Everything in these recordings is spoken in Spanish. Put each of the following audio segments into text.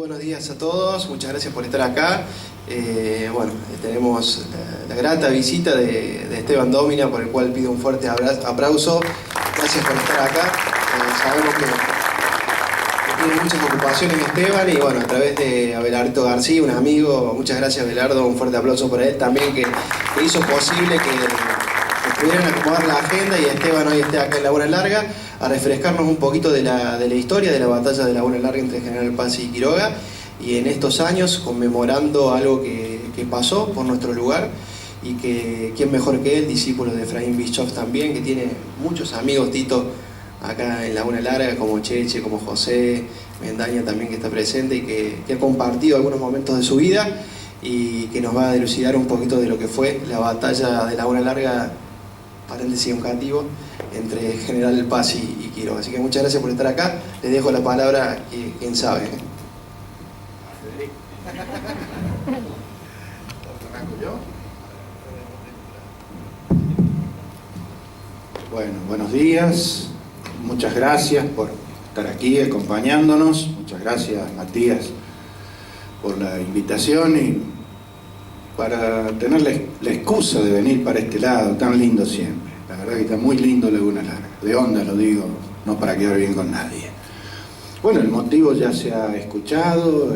buenos días a todos, muchas gracias por estar acá. Bueno, tenemos la grata visita de Esteban Dómina, por el cual pido un fuerte aplauso. Gracias por estar acá. Sabemos que tiene muchas ocupaciones Esteban, y bueno, a través de Abelardo García, un amigo, muchas gracias Abelardo, un fuerte aplauso para él también, que hizo posible que pudieran acomodar la agenda y Esteban hoy esté acá en Laguna Larga a refrescarnos un poquito de la historia de la batalla de Laguna Larga entre General Paz y Quiroga, y en estos años conmemorando algo que pasó por nuestro lugar, y que quién mejor que él, discípulo de Efraín Bischoff también, que tiene muchos amigos, Tito, acá en Laguna Larga, como Cheche, como José Mendaña también, que está presente y que ha compartido algunos momentos de su vida, y que nos va a dilucidar un poquito de lo que fue la batalla de Laguna Larga, paréntesis educativo, entre General Paz y Quiroga. Así que muchas gracias por estar acá. Les dejo la palabra a quien sabe. Bueno, buenos días. Muchas gracias por estar aquí acompañándonos. Muchas gracias, Matías, por la invitación y para tener la excusa de venir para este lado, tan lindo siempre. La verdad que está muy lindo Laguna Larga. De onda lo digo, no para quedar bien con nadie. Bueno, el motivo ya se ha escuchado,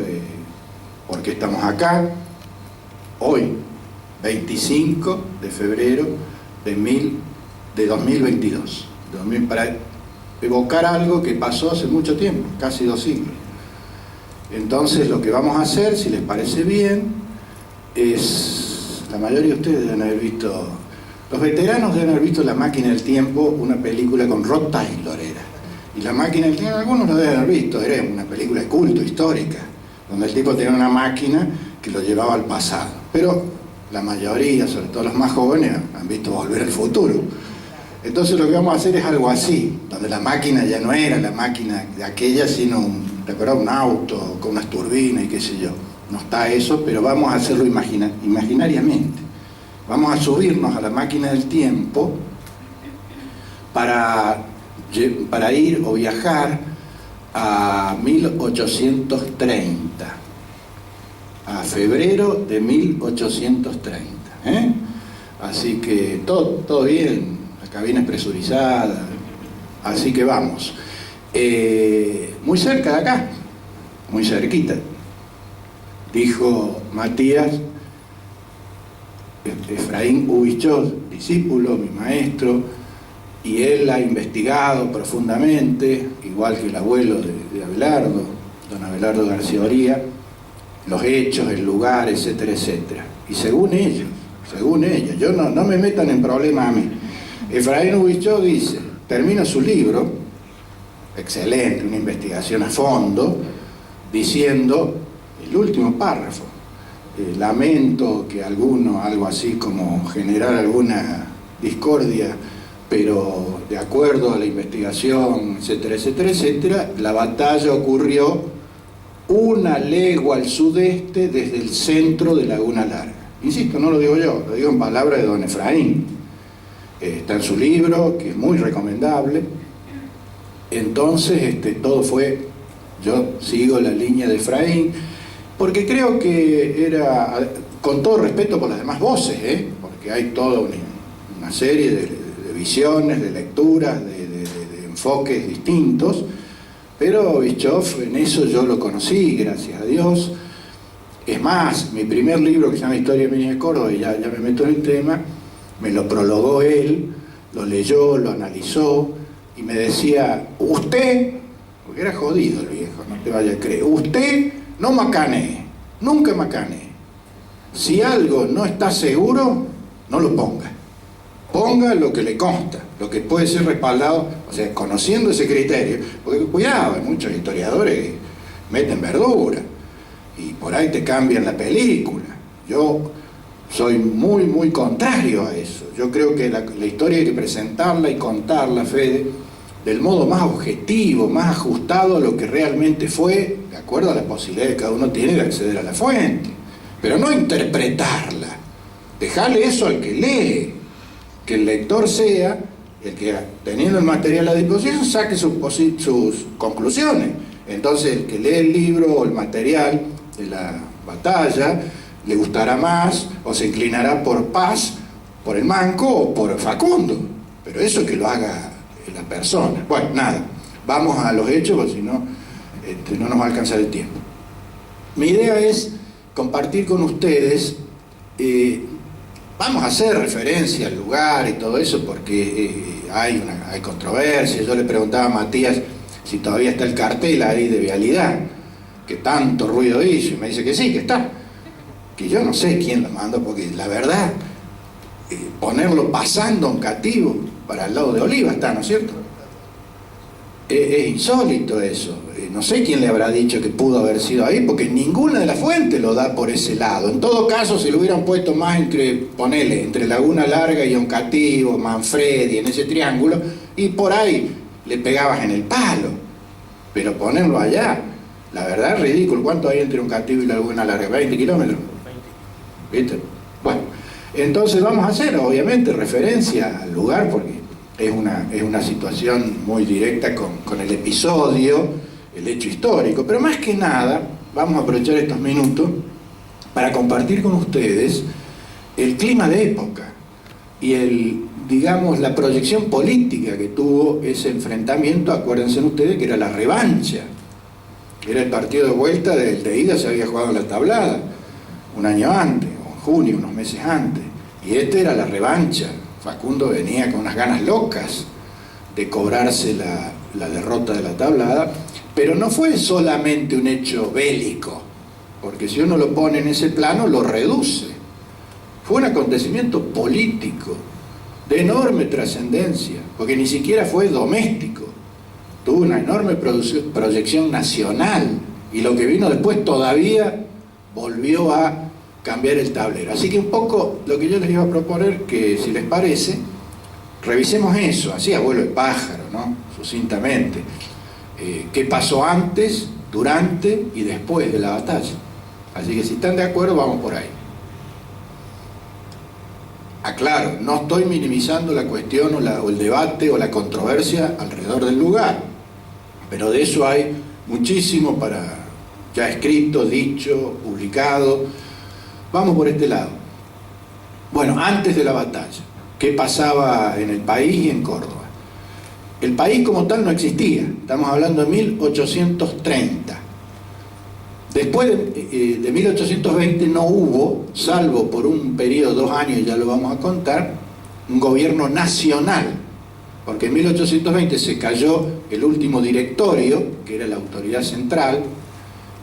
porque estamos acá, hoy, 25 de febrero de 2022, para evocar algo que pasó hace mucho tiempo, casi 2 siglos. Entonces lo que vamos a hacer, si les parece bien, la mayoría de ustedes deben haber visto, los veteranos deben haber visto La Máquina del Tiempo, una película con Rod Taylor era. Y La Máquina del Tiempo, algunos lo deben haber visto, era una película de culto, histórica, donde el tipo tenía una máquina que lo llevaba al pasado. Pero la mayoría, sobre todo los más jóvenes, han visto Volver al Futuro. Entonces lo que vamos a hacer es algo así, donde la máquina ya no era la máquina de aquella, sino un auto con unas turbinas y qué sé yo. No está eso, pero vamos a hacerlo imaginariamente. Vamos a subirnos a la máquina del tiempo para ir o viajar a 1830, a febrero de 1830. Así que todo bien, la cabina es presurizada, así que vamos. Muy cerca de acá, muy cerquita. Dijo Matías, Efraín Bischoff, discípulo, mi maestro, y él ha investigado profundamente, igual que el abuelo de Abelardo, don Abelardo García Oría, los hechos, el lugar, etcétera, etcétera. Y según ellos, yo no me metan en problemas a mí. Efraín Bischoff dice, termina su libro, excelente, una investigación a fondo, diciendo, el último párrafo, lamento que algo así como generar alguna discordia, pero de acuerdo a la investigación, etcétera, etcétera, etcétera, la batalla ocurrió 1 legua al sudeste desde el centro de Laguna Larga. Insisto, no lo digo yo, lo digo en palabras de don Efraín. Está en su libro, que es muy recomendable. Entonces, todo fue, yo sigo la línea de Efraín, porque creo que era, con todo respeto por las demás voces, porque hay toda una serie de visiones, de lecturas, de enfoques distintos, pero Bischoff, en eso yo lo conocí, gracias a Dios. Es más, mi primer libro, que se llama Historia de Minas de Córdoba, y ya me meto en el tema, me lo prologó él, lo leyó, lo analizó, y me decía, usted, porque era jodido el viejo, no te vayas a creer, usted no macanee, nunca macanee. Si algo no está seguro, no lo ponga. Ponga lo que le consta, lo que puede ser respaldado, o sea, conociendo ese criterio. Porque cuidado, hay muchos historiadores que meten verdura y por ahí te cambian la película. Yo soy muy contrario a eso. Yo creo que la historia hay que presentarla y contarla, Fede, del modo más objetivo, más ajustado a lo que realmente fue, de acuerdo a las posibilidades que cada uno tiene de acceder a la fuente, pero no interpretarla. Dejarle eso al que lee, que el lector sea el que, teniendo el material a disposición, saque sus conclusiones. Entonces el que lee el libro o el material de la batalla le gustará más o se inclinará por Paz, por el Manco o por Facundo, pero eso es que lo haga la persona. Bueno, nada, vamos a los hechos porque si no, no nos va a alcanzar el tiempo. Mi idea es compartir con ustedes, vamos a hacer referencia al lugar y todo eso porque hay controversia. Yo le preguntaba a Matías si todavía está el cartel ahí de vialidad, que tanto ruido hizo, y me dice que sí, que está. Que yo no sé quién lo mandó, porque la verdad, ponerlo pasando un cativo para el lado de Oliva está, ¿no es cierto? Es insólito eso. No sé quién le habrá dicho que pudo haber sido ahí, porque ninguna de las fuentes lo da por ese lado. En todo caso, si lo hubieran puesto más entre Laguna Larga y Oncativo, Manfredi, en ese triángulo, y por ahí le pegabas en el palo. Pero ponerlo allá, la verdad es ridículo. ¿Cuánto hay entre Oncativo y Laguna Larga? ¿20 kilómetros? ¿Viste? Bueno, entonces vamos a hacer, obviamente, referencia al lugar, porque es una situación muy directa con el episodio, el hecho histórico, pero más que nada vamos a aprovechar estos minutos para compartir con ustedes el clima de época y digamos, la proyección política que tuvo ese enfrentamiento. Acuérdense ustedes que era la revancha, era el partido de vuelta, del de ida se había jugado en la Tablada un año antes, o en junio, unos meses antes, y este era la revancha. Facundo venía con unas ganas locas de cobrarse la derrota de la Tablada, pero no fue solamente un hecho bélico, porque si uno lo pone en ese plano lo reduce. Fue un acontecimiento político de enorme trascendencia, porque ni siquiera fue doméstico, tuvo una enorme proyección nacional, y lo que vino después todavía volvió a cambiar el tablero. Así que un poco lo que yo les iba a proponer, que si les parece, revisemos eso, así a vuelo de pájaro, ¿no? Sucintamente. ¿Qué pasó antes, durante y después de la batalla? Así que si están de acuerdo, vamos por ahí. Aclaro, no estoy minimizando la cuestión o el debate o la controversia alrededor del lugar, pero de eso hay muchísimo ya escrito, dicho, publicado. Vamos por este lado. Bueno, antes de la batalla, ¿qué pasaba en el país y en Córdoba? El país como tal no existía, estamos hablando de 1830. Después de 1820 no hubo, salvo por un periodo de 2 años, ya lo vamos a contar, un gobierno nacional, porque en 1820 se cayó el último directorio, que era la autoridad central,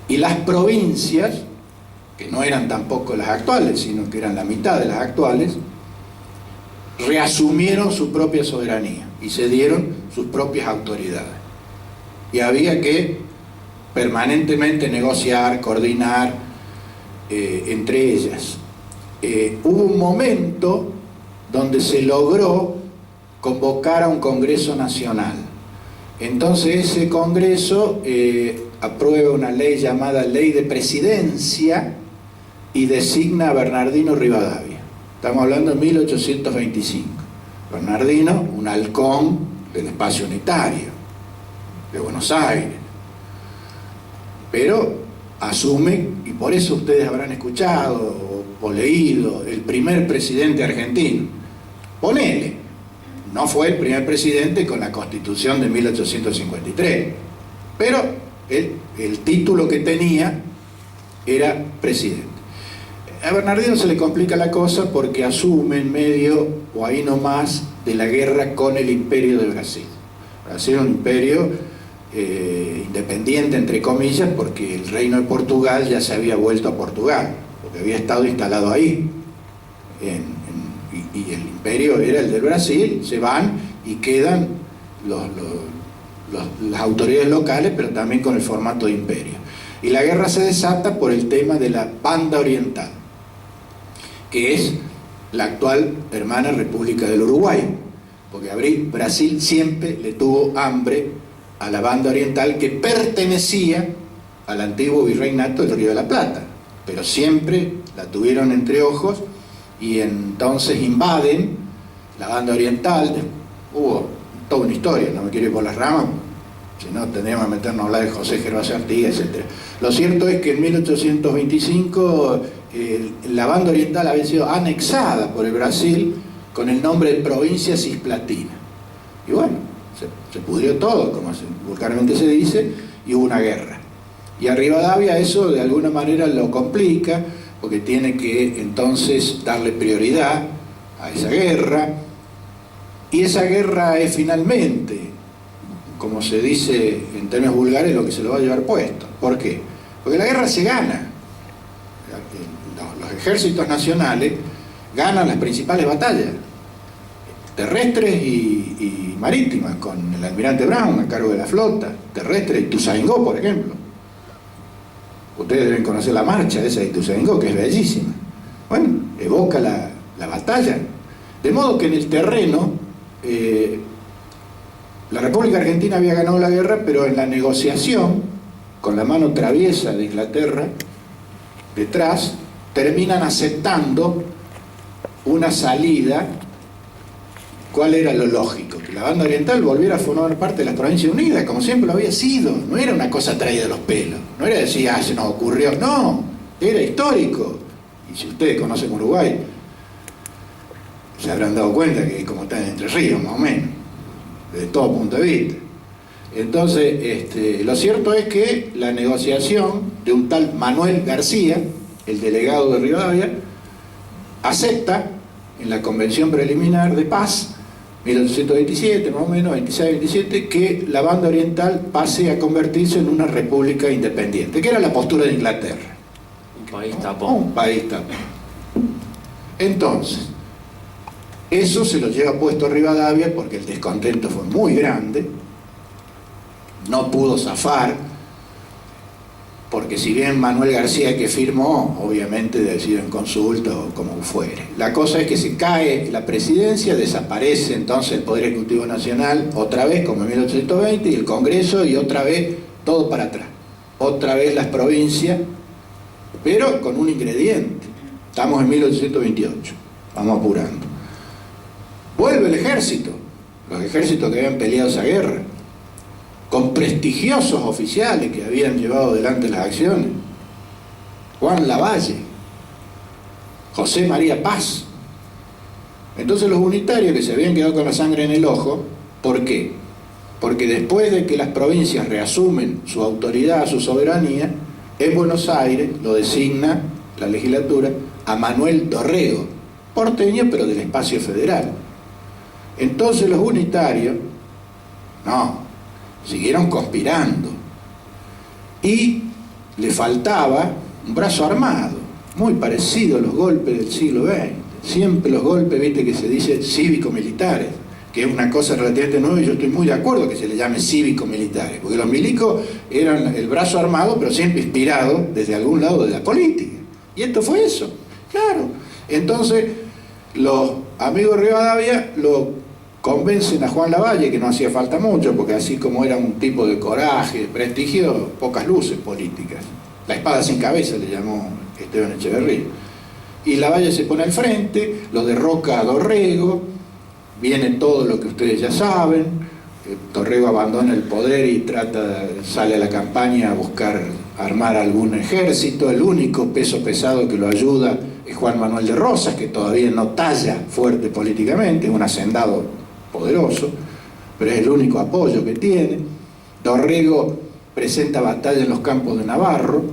y las provincias, que no eran tampoco las actuales, sino que eran la mitad de las actuales, reasumieron su propia soberanía y se dieron sus propias autoridades. Y había que permanentemente negociar, coordinar entre ellas. Hubo un momento donde se logró convocar a un Congreso Nacional. Entonces ese Congreso aprueba una ley llamada Ley de Presidencia y designa a Bernardino Rivadavia. Estamos hablando de 1825. Bernardino, un halcón del espacio unitario de Buenos Aires, pero asume, y por eso ustedes habrán escuchado o leído, el primer presidente argentino. Ponele, no fue el primer presidente con la Constitución de 1853, pero el título que tenía era presidente. A Bernardino se le complica la cosa porque asume en medio, o ahí nomás, de la guerra con el Imperio de Brasil. Brasil era un imperio independiente, entre comillas, porque el reino de Portugal ya se había vuelto a Portugal, porque había estado instalado ahí. Y el imperio era el del Brasil, se van y quedan las autoridades locales, pero también con el formato de imperio. Y la guerra se desata por el tema de la Banda Oriental, que es la actual hermana República del Uruguay, porque Brasil siempre le tuvo hambre a la Banda Oriental, que pertenecía al antiguo virreinato del Río de la Plata, pero siempre la tuvieron entre ojos, y entonces invaden la Banda Oriental. Hubo toda una historia, no me quiero ir por las ramas, Si no, tendríamos que meternos a hablar de José Gervasio Artigas, etc. Lo cierto es que en 1825 la banda oriental había sido anexada por el Brasil con el nombre de Provincia Cisplatina. Y bueno, se pudrió todo, como vulgarmente se dice, y hubo una guerra. Y a Rivadavia eso de alguna manera lo complica, porque tiene que entonces darle prioridad a esa guerra, y esa guerra es finalmente, como se dice en términos vulgares, lo que se lo va a llevar puesto. ¿Por qué? Porque la guerra se gana. Los ejércitos nacionales ganan las principales batallas, terrestres y marítimas, con el almirante Brown a cargo de la flota terrestre, Ituzaingó, por ejemplo. Ustedes deben conocer la marcha esa de Ituzaingó, que es bellísima. Bueno, evoca la batalla. De modo que en el terreno, la República Argentina había ganado la guerra, pero en la negociación, con la mano traviesa de Inglaterra detrás, terminan aceptando una salida. ¿Cuál era lo lógico? Que la banda oriental volviera a formar parte de las Provincias Unidas, como siempre lo había sido. No era una cosa traída de los pelos. No era decir, se nos ocurrió. No, era histórico. Y si ustedes conocen Uruguay, se habrán dado cuenta que como está en Entre Ríos, más o menos, desde todo punto de vista. Entonces, lo cierto es que la negociación de un tal Manuel García, el delegado de Rivadavia, acepta en la Convención Preliminar de Paz, 1827, más o menos, 26-27, que la banda oriental pase a convertirse en una república independiente, que era la postura de Inglaterra. Un país tapón. Un país tapón. Entonces, eso se lo lleva puesto a Rivadavia porque el descontento fue muy grande, no pudo zafar, porque si bien Manuel García que firmó, obviamente decidió en consulta o como fuere. La cosa es que se cae la presidencia, desaparece entonces el Poder Ejecutivo Nacional, otra vez como en 1820, y el Congreso, y otra vez todo para atrás. Otra vez las provincias, pero con un ingrediente. Estamos en 1828, vamos apurando. Vuelve el ejército, los ejércitos que habían peleado esa guerra, con prestigiosos oficiales que habían llevado adelante las acciones. Juan Lavalle, José María Paz. Entonces los unitarios que se habían quedado con la sangre en el ojo, ¿por qué? Porque después de que las provincias reasumen su autoridad, su soberanía, en Buenos Aires lo designa la legislatura a Manuel Dorrego, porteño pero del espacio federal. Entonces los unitarios, siguieron conspirando y le faltaba un brazo armado, muy parecido a los golpes del siglo XX. Siempre los golpes, viste, que se dice cívico-militares, que es una cosa relativamente nueva, y yo estoy muy de acuerdo que se le llame cívico-militares, porque los milicos eran el brazo armado, pero siempre inspirado desde algún lado de la política. Y esto fue eso, claro. Entonces, los amigos de Rivadavia lo convencen a Juan Lavalle, que no hacía falta mucho, porque así como era un tipo de coraje, de prestigio, pocas luces políticas. La espada sin cabeza le llamó Esteban Echeverría. Y Lavalle se pone al frente, lo derroca a Dorrego, viene todo lo que ustedes ya saben, Dorrego abandona el poder y sale a la campaña a buscar armar algún ejército. El único peso pesado que lo ayuda es Juan Manuel de Rosas, que todavía no talla fuerte políticamente, es un hacendado poderoso, pero es el único apoyo que tiene. Dorrego presenta batalla en los campos de Navarro,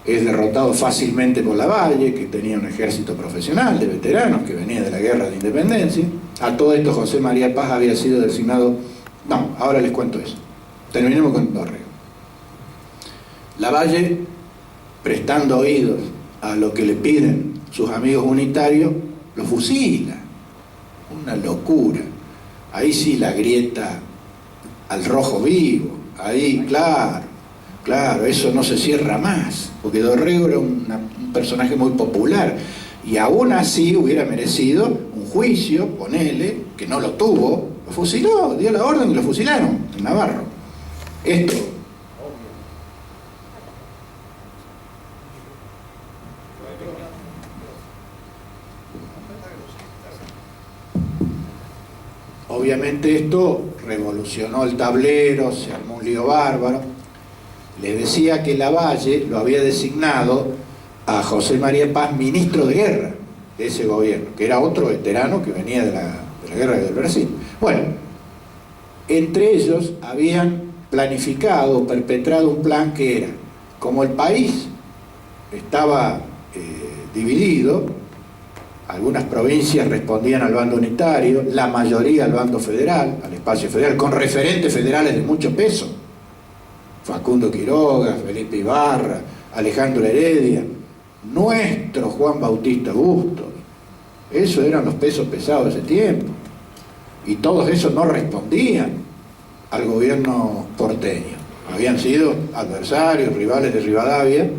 es derrotado fácilmente por Lavalle, que tenía un ejército profesional de veteranos que venía de la guerra de independencia. A todo esto José María Paz había sido designado. Ahora les cuento eso. Terminemos con Dorrego. Lavalle, prestando oídos a lo que le piden sus amigos unitarios, lo fusila. Una locura. Ahí sí la grieta al rojo vivo, ahí claro, eso no se cierra más, porque Dorrego era un personaje muy popular, y aún así hubiera merecido un juicio, ponele, que no lo tuvo, lo fusiló, dio la orden y lo fusilaron en Navarro. Esto obviamente esto revolucionó el tablero, se armó un lío bárbaro. Les decía que Lavalle lo había designado a José María Paz ministro de guerra de ese gobierno, que era otro veterano que venía de la guerra del Brasil. Bueno, entre ellos habían planificado, perpetrado un plan que era, como el país estaba dividido, algunas provincias respondían al bando unitario, la mayoría al bando federal, al espacio federal, con referentes federales de mucho peso, Facundo Quiroga, Felipe Ibarra, Alejandro Heredia, nuestro Juan Bautista Bustos. Esos eran los pesos pesados de ese tiempo, y todos esos no respondían al gobierno porteño, habían sido adversarios, rivales de Rivadavia,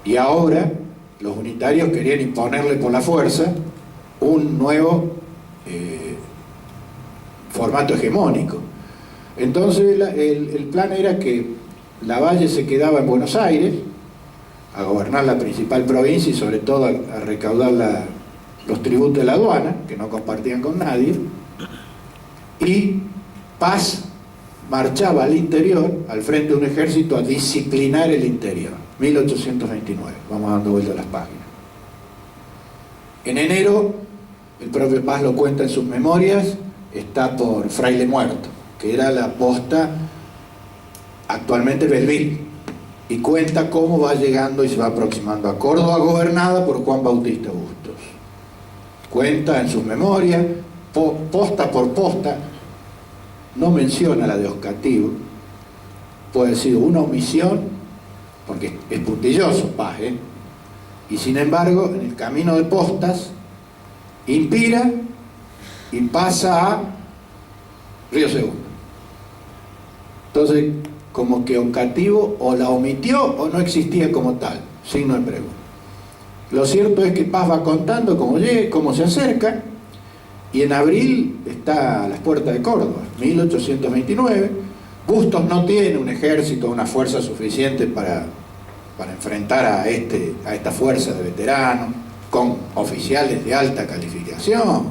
y ahora los unitarios querían imponerle por la fuerza un nuevo formato hegemónico. Entonces el plan era que Lavalle se quedaba en Buenos Aires a gobernar la principal provincia y sobre todo a recaudar los tributos de la aduana, que no compartían con nadie, y Paz marchaba al interior, al frente de un ejército, a disciplinar el interior. 1829, vamos dando vuelta a las páginas. En enero, el propio Paz lo cuenta en sus memorias, está por Fraile Muerto, que era la posta actualmente Belville, y cuenta cómo va llegando y se va aproximando a Córdoba, gobernada por Juan Bautista Bustos. Cuenta en sus memorias, posta por posta, no menciona la de Oscativo, puede haber sido una omisión, porque es puntilloso Paz, y sin embargo, en el camino de postas, inspira y pasa a Río Segundo. Entonces, como que Oscativo o la omitió o no existía como tal, signo de pregunta. Lo cierto es que Paz va contando cómo llega, cómo se acerca, y en abril está a las puertas de Córdoba, 1829. Bustos no tiene un ejército, una fuerza suficiente para enfrentar a esta fuerza de veteranos, con oficiales de alta calificación.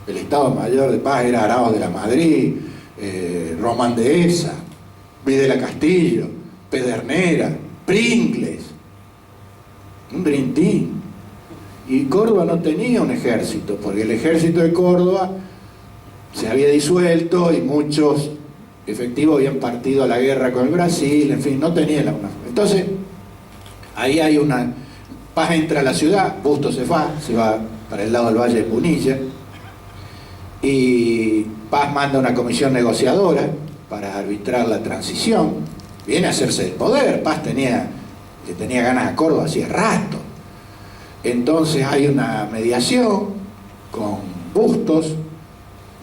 El Estado Mayor de Paz era Arao de la Madrid, Román de Esa, Videla Castillo, Pedernera, Pringles, un Dream Team. Y Córdoba no tenía un ejército, porque el ejército de Córdoba se había disuelto y muchos efectivos habían partido a la guerra con el Brasil, en fin, no tenía una. Entonces, ahí hay una. Paz entra a la ciudad, Bustos se va para el lado del Valle de Punilla, y Paz manda una comisión negociadora para arbitrar la transición, viene a hacerse el poder. Paz le tenía ganas a Córdoba hacía rato. Entonces hay una mediación con Bustos,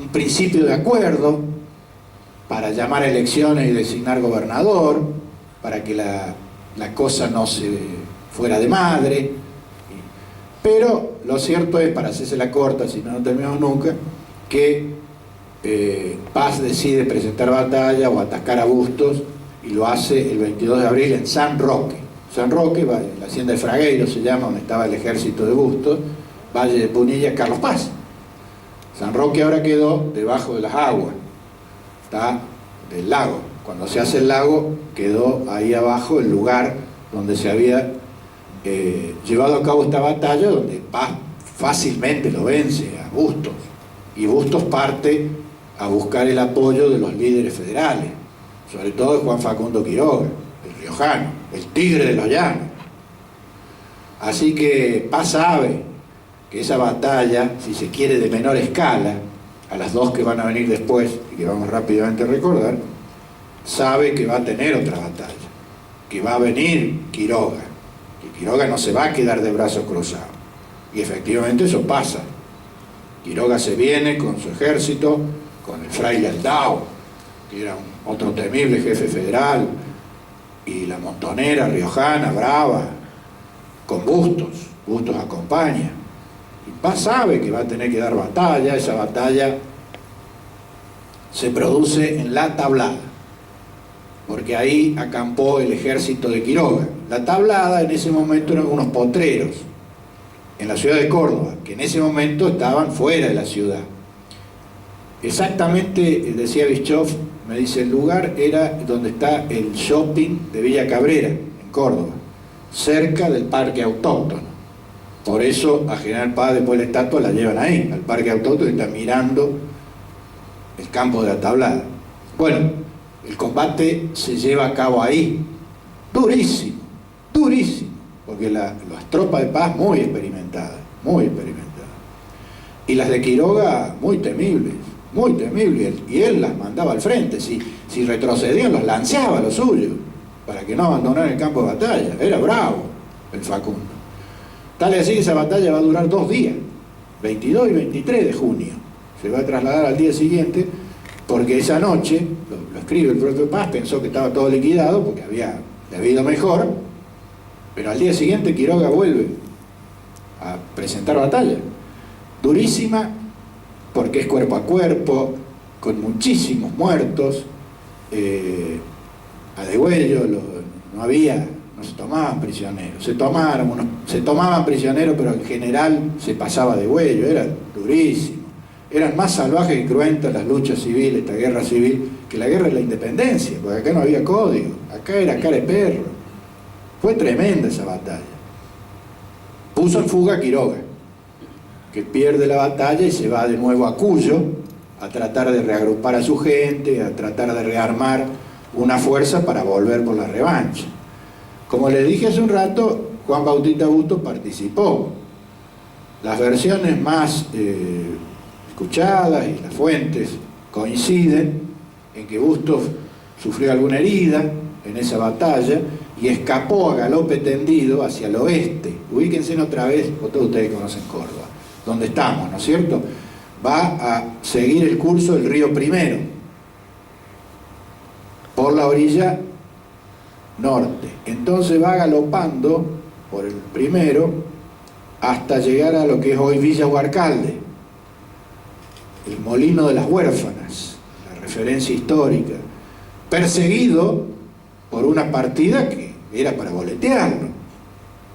un principio de acuerdo para llamar a elecciones y designar gobernador, para que la cosa no se fuera de madre. Pero lo cierto es, para hacerse la corta, si no terminamos nunca, que Paz decide presentar batalla o atacar a Bustos, y lo hace el 22 de abril en San Roque. San Roque, la hacienda de Fragueiro se llama, donde estaba el ejército de Bustos, Valle de Punilla, Carlos Paz. San Roque ahora quedó debajo de las aguas, está del lago. Cuando se hace el lago, quedó ahí abajo el lugar donde se había llevado a cabo esta batalla, donde Paz fácilmente lo vence a Bustos, y Bustos parte a buscar el apoyo de los líderes federales, sobre todo de Juan Facundo Quiroga, el riojano, el tigre de los llanos. Así que Paz sabe que esa batalla, si se quiere de menor escala, a las dos que van a venir después y que vamos rápidamente a recordar, sabe que va a tener otra batalla, que va a venir Quiroga, que Quiroga no se va a quedar de brazos cruzados. Y efectivamente eso pasa. Quiroga se viene con su ejército, con el fraile Aldao, que era otro temible jefe federal, y la montonera riojana, brava, con Bustos. Bustos acompaña. Y Paz sabe que va a tener que dar batalla. Esa batalla se produce en La Tablada, porque ahí acampó el ejército de Quiroga. La Tablada en ese momento eran unos potreros en la ciudad de Córdoba, que en ese momento estaban fuera de la ciudad. Exactamente, decía Bischoff, Me dice, el lugar era donde está el shopping de Villa Cabrera, en Córdoba, cerca del parque autóctono. Por eso a General Paz después la estatua la llevan ahí, al parque autóctono, y está mirando el campo de la Tablada. Bueno, el combate se lleva a cabo ahí, durísimo, durísimo, porque las tropas de Paz muy experimentadas, y las de Quiroga muy temibles, y él las mandaba al frente. Si retrocedían los lanceaba a los suyos, para que no abandonaran el campo de batalla. Era bravo el Facundo. Tal es así que esa batalla va a durar 2 días, 22 y 23 de junio. Se va a trasladar al día siguiente, porque esa noche, lo escribe el propio Paz, pensó que estaba todo liquidado, porque le había ido mejor, pero al día siguiente Quiroga vuelve a presentar batalla. Durísima, porque es cuerpo a cuerpo, con muchísimos muertos, a degüello, no se tomaban prisioneros, se tomaban prisioneros, pero en general se pasaba de degüello, era durísimo. Eran más salvajes y cruentas las luchas civiles, esta guerra civil, que la guerra de la independencia, porque acá no había código, acá era cara de perro. Fue tremenda esa batalla. Puso en fuga a Quiroga, que pierde la batalla y se va de nuevo a Cuyo a tratar de reagrupar a su gente, a tratar de rearmar una fuerza para volver por la revancha. Como les dije hace un rato, Juan Bautista Bustos participó. Las versiones más escuchadas y las fuentes coinciden en que Bustos sufrió alguna herida en esa batalla y escapó a galope tendido hacia el oeste. Ubíquense otra vez, todos ustedes conocen Córdoba, donde estamos, ¿no es cierto? Va a seguir el curso del río Primero por la orilla norte. Entonces va galopando por el Primero hasta llegar a lo que es hoy Villa Huarcalde, el molino de las huérfanas, la referencia histórica, perseguido por una partida que era para boletearlo.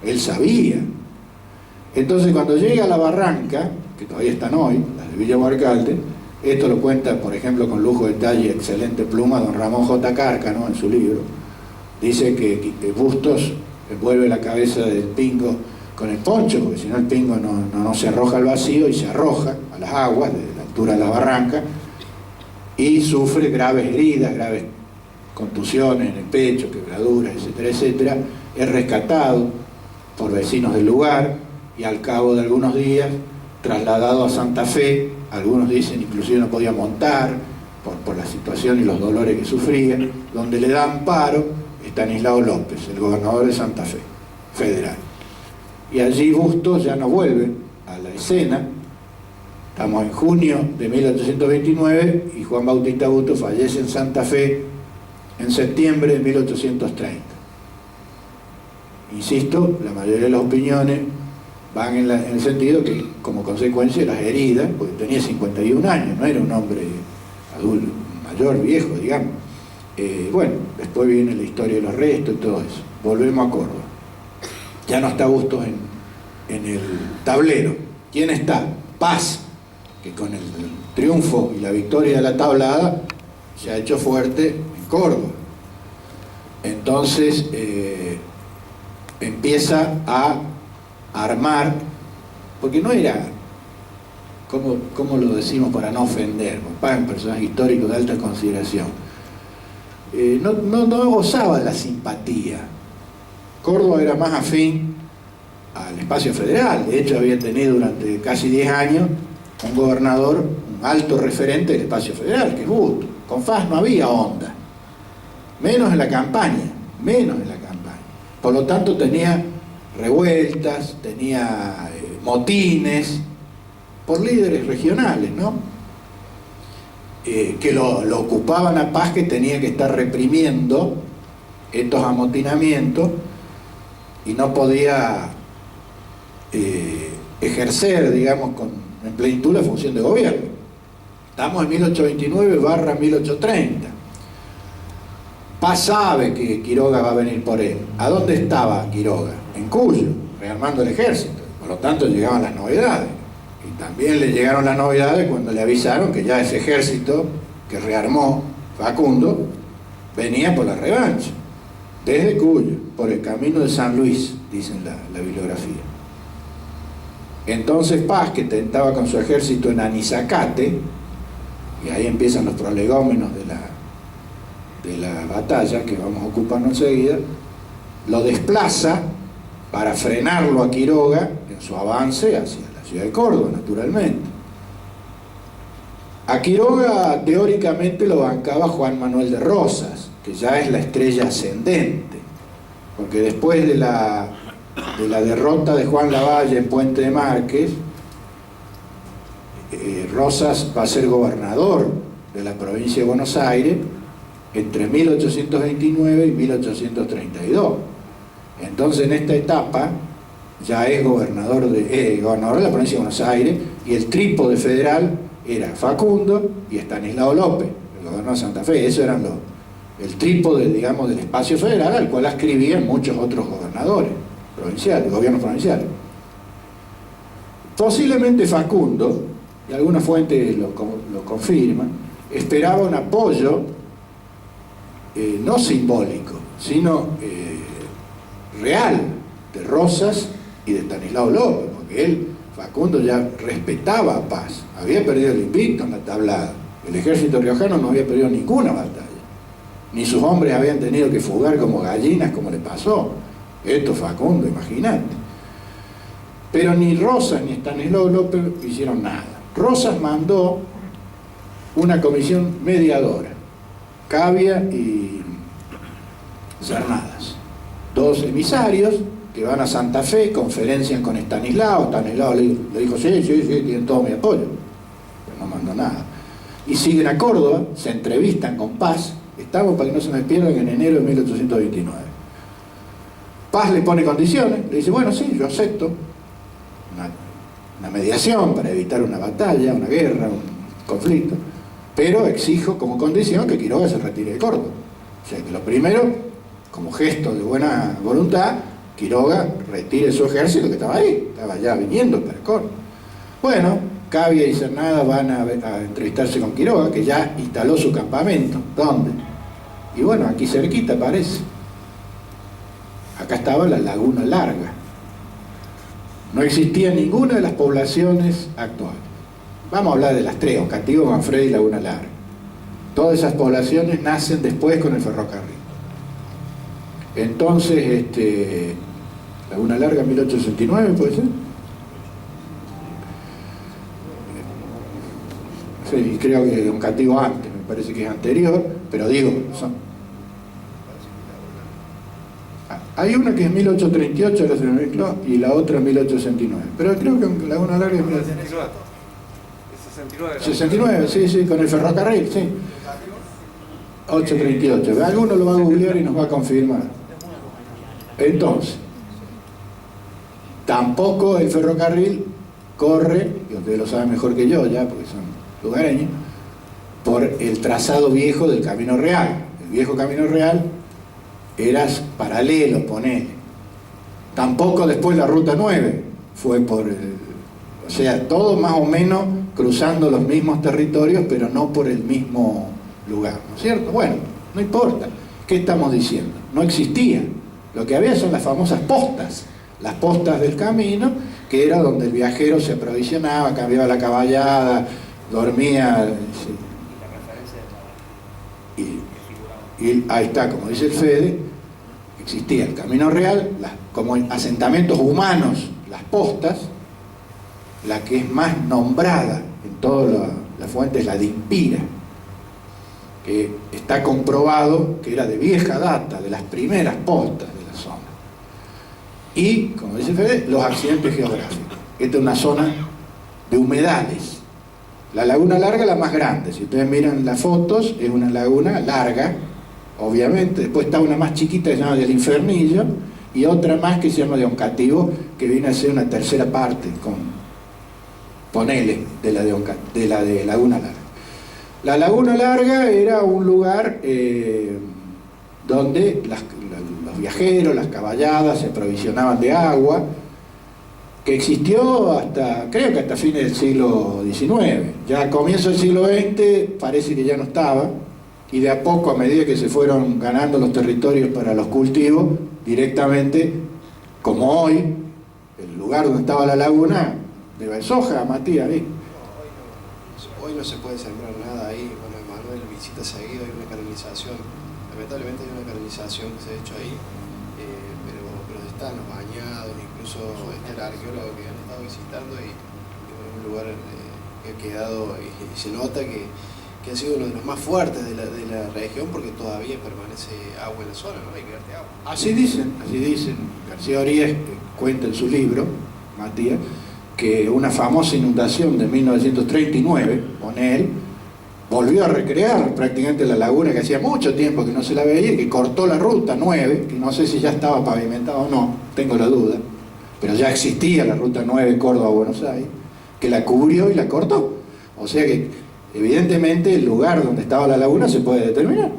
Él sabía. Entonces cuando llega a la barranca, que todavía están hoy, las de Villa Huarcalde, esto lo cuenta, por ejemplo, con lujo de detalle, excelente pluma, don Ramón J. Cárcano en su libro. Dice que Bustos envuelve la cabeza del pingo con el poncho, porque si no el pingo no se arroja al vacío, y se arroja a las aguas de la altura de la barranca, y sufre graves heridas, graves contusiones en el pecho, quebraduras, etcétera, etcétera. Es rescatado por vecinos del lugar y al cabo de algunos días trasladado a Santa Fe. Algunos dicen inclusive no podía montar por la situación y los dolores que sufría, donde le da amparo Estanislao López, el gobernador de Santa Fe, federal. Y allí Bustos ya no vuelve a la escena. Estamos en junio de 1829 y Juan Bautista Bustos fallece en Santa Fe en septiembre de 1830. Insisto, la mayoría de las opiniones van en el sentido que, como consecuencia de las heridas, porque tenía 51 años, no era un hombre adulto, mayor, viejo, digamos. Bueno, después viene la historia de los restos y todo eso. Volvemos a Córdoba. Ya no está Bustos en el tablero. ¿Quién está? Paz, que con el triunfo y la victoria de la Tablada se ha hecho fuerte en Córdoba. Entonces empieza a armar, porque no era, ¿cómo lo decimos para no ofender? Paz es un personaje histórico de alta consideración. No gozaba de la simpatía. Córdoba era más afín al espacio federal. De hecho, había tenido durante casi 10 años un gobernador, un alto referente del espacio federal, que es Bustos. Con Faz no había onda, menos en la campaña. Por lo tanto, tenía revueltas, tenía motines por líderes regionales, ¿no? Que lo ocupaban a Paz, que tenía que estar reprimiendo estos amotinamientos y no podía ejercer, digamos, en plenitud la función de gobierno. Estamos en 1829/1830. Paz sabe que Quiroga va a venir por él. ¿A dónde estaba Quiroga? En Cuyo, rearmando el ejército. Por lo tanto, llegaban las novedades. Y también le llegaron las novedades cuando le avisaron que ya ese ejército que rearmó Facundo venía por la revancha, desde Cuyo, por el camino de San Luis, dicen la bibliografía. Entonces Paz, que tentaba con su ejército en Anizacate, y ahí empiezan los prolegómenos de la batalla, que vamos a ocuparnos enseguida, lo desplaza para frenarlo a Quiroga en su avance hacia la ciudad de Córdoba, naturalmente. A Quiroga teóricamente lo bancaba Juan Manuel de Rosas, que ya es la estrella ascendente, porque después de la derrota de Juan Lavalle en Puente de Márquez, Rosas va a ser gobernador de la provincia de Buenos Aires entre 1829 y 1832. Entonces en esta etapa ya es gobernador de la provincia de Buenos Aires, y el trípode federal era Facundo y Estanislao López, el gobernador de Santa Fe. Eso eran el trípode, digamos, del espacio federal, al cual ascribían muchos otros gobernadores provinciales, gobiernos provinciales. Posiblemente Facundo, y algunas fuentes lo confirman, esperaba un apoyo no simbólico, sino real, de Rosas y de Estanislao López, porque él, Facundo, ya respetaba a Paz, había perdido el invicto en la tablada, el ejército riojano no había perdido ninguna batalla, ni sus hombres habían tenido que fugar como gallinas como le pasó. Esto Facundo, imagínate. Pero ni Rosas ni Estanislao López hicieron nada. Rosas mandó una comisión mediadora, Cavia y Cernadas, dos emisarios que van a Santa Fe, conferencian con Estanislao. Estanislao le dijo, sí, tienen todo mi apoyo, pero no mandó nada. Y siguen a Córdoba, se entrevistan con Paz. Estamos, para que no se me pierdan, en enero de 1829. Paz le pone condiciones, le dice, bueno, sí, yo acepto una mediación para evitar una batalla, una guerra, un conflicto, pero exijo como condición que Quiroga se retire de Córdoba. O sea, que lo primero, como gesto de buena voluntad, Quiroga retire su ejército que estaba ahí, estaba ya viniendo para Córdoba. Bueno, Cavia y Cernada van a entrevistarse con Quiroga, que ya instaló su campamento. ¿Dónde? Y bueno, aquí cerquita parece. Acá estaba la Laguna Larga. No existía ninguna de las poblaciones actuales. Vamos a hablar de las tres: Oncativo, Manfredi y Laguna Larga. Todas esas poblaciones nacen después con el ferrocarril. Entonces, Laguna Larga, 1869, ¿puede ser? Sí, creo que Oncativo antes, me parece que es anterior, pero digo, hay una que es 1838, la se me mezcló, y la otra 1869, pero creo que Laguna Larga es 69, sí, con el ferrocarril, sí. 838, alguno lo va a googlear y nos va a confirmar. Entonces, tampoco el ferrocarril corre, y ustedes lo saben mejor que yo ya, porque son lugareños, por el trazado viejo del Camino Real. El viejo Camino Real era paralelo, ponele. Tampoco después la Ruta 9 fue por o sea, todo más o menos cruzando los mismos territorios, pero no por el mismo lugar, ¿no es cierto? Bueno, no importa. ¿Qué estamos diciendo? No existían. Lo que había son las famosas postas, las postas del camino, que era donde el viajero se aprovisionaba, cambiaba la caballada, dormía. Y ahí está, como dice el Fede, existía el Camino Real, como asentamientos humanos, las postas. La que es más nombrada en todas las fuentes es la de Impira, que está comprobado que era de vieja data, de las primeras postas de la zona. Y, como dice Fede, los accidentes geográficos. Esta es una zona de humedales. La Laguna Larga es la más grande. Si ustedes miran las fotos, es una laguna larga, obviamente. Después está una más chiquita que se llama del Infernillo, y otra más que se llama de Oncativo, que viene a ser una tercera parte, ponele, de la de Laguna Larga. La Laguna Larga era un lugar donde los viajeros, las caballadas se aprovisionaban de agua, que existió creo que hasta fines del siglo XIX. Ya a comienzos del siglo XX parece que ya no estaba, y de a poco, a medida que se fueron ganando los territorios para los cultivos, directamente, como hoy, el lugar donde estaba la laguna, de soja, Matías, ¿eh? Hoy no se puede sembrar nada ahí. Bueno, Manuel visita seguido, hay una canalización, lamentablemente hay una canalización que se ha hecho ahí, pero están los bañados, incluso está el arqueólogo que han estado visitando y bueno, un lugar que ha quedado y se nota que ha sido uno de los más fuertes de la región porque todavía permanece agua en la zona, ¿no? Hay que darte agua. Así dicen. García Oríez cuenta en su libro, Matías, que una famosa inundación de 1939, con él, volvió a recrear prácticamente la laguna que hacía mucho tiempo que no se la veía y que cortó la ruta 9, que no sé si ya estaba pavimentada o no, tengo la duda, pero ya existía la ruta 9 Córdoba-Buenos Aires, que la cubrió y la cortó. O sea que evidentemente el lugar donde estaba la laguna se puede determinar.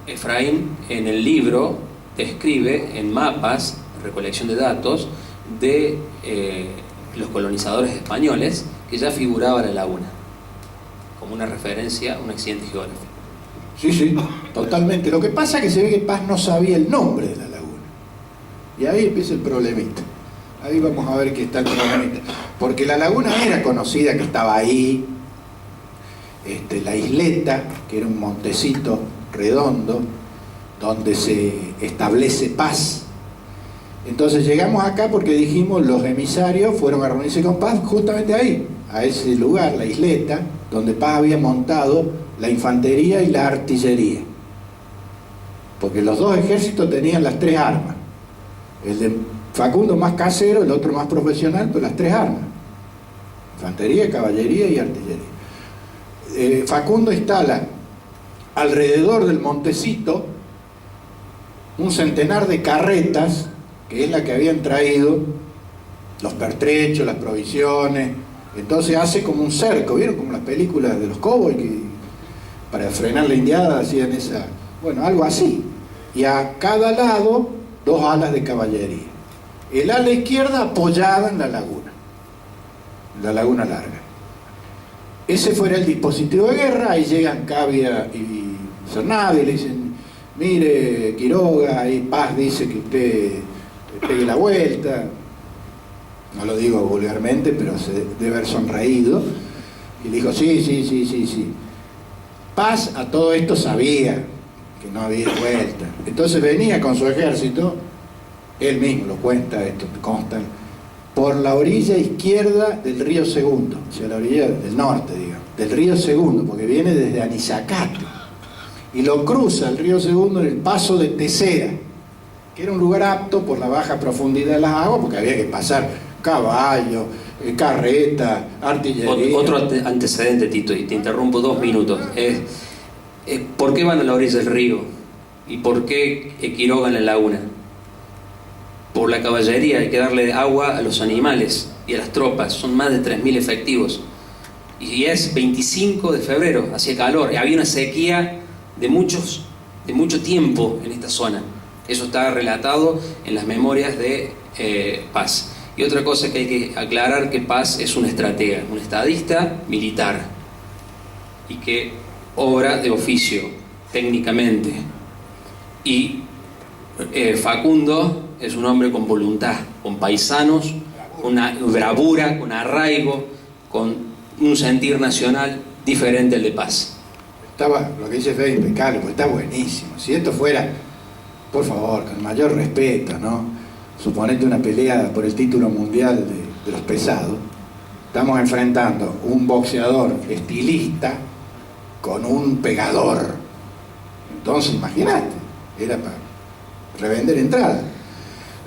Efraín en el libro describe en mapas, recolección de datos, de los colonizadores españoles que ya figuraba la laguna como una referencia a un accidente geográfico. Sí, totalmente. Lo que pasa es que se ve que Paz no sabía el nombre de la laguna. Y ahí empieza el problemita. Ahí vamos a ver qué está el problemita. Porque la laguna era conocida, que estaba ahí, la isleta, que era un montecito redondo, donde se establece Paz. Entonces llegamos acá porque dijimos, los emisarios fueron a reunirse con Paz justamente ahí, a ese lugar, la isleta, donde Paz había montado la infantería y la artillería. Porque los dos ejércitos tenían las tres armas. El de Facundo más casero, el otro más profesional, pero las tres armas. Infantería, caballería y artillería. Facundo instala alrededor del montecito un centenar de carretas, que es la que habían traído los pertrechos, las provisiones. Entonces hace como un cerco, ¿vieron? Como las películas de los cowboys que para frenar la indiada hacían esa... Bueno, algo así. Y a cada lado, dos alas de caballería. El ala izquierda apoyada en la laguna larga. Ese fuera el dispositivo de guerra. Ahí llegan Cavia y Cernavi y le dicen, mire, Quiroga, ahí Paz dice que usted pegue la vuelta. No lo digo vulgarmente, pero se debe haber sonreído. Y le dijo, sí. Paz a todo esto sabía que no había vuelta. Entonces venía con su ejército, él mismo lo cuenta, esto consta, por la orilla izquierda del río Segundo, o sea, la orilla del norte, digamos, del río Segundo, porque viene desde Anizacate. Y lo cruza el río Segundo en el paso de Tesera, que era un lugar apto por la baja profundidad de las aguas, porque había que pasar caballo, carreta, artillería. Otro antecedente, Tito, y te interrumpo 2 minutos. ¿Por qué van a la orilla del río? ¿Y por qué Quiroga en la laguna? Por la caballería, hay que darle agua a los animales y a las tropas. Son más de 3.000 efectivos. Y es 25 de febrero, hacía calor. Había una sequía de mucho tiempo en esta zona. Eso está relatado en las memorias de Paz. Y otra cosa que hay que aclarar, que Paz es un estratega, un estadista militar, y que obra de oficio, técnicamente. Y Facundo es un hombre con voluntad, con paisanos, con una bravura, con arraigo, con un sentir nacional diferente al de Paz. Estaba, lo que dice Fede, impecable, pues está buenísimo. Si esto fuera, por favor, con mayor respeto, ¿no? Suponete una pelea por el título mundial de los pesados. Estamos enfrentando un boxeador estilista con un pegador. Entonces, imagínate, era para revender entradas.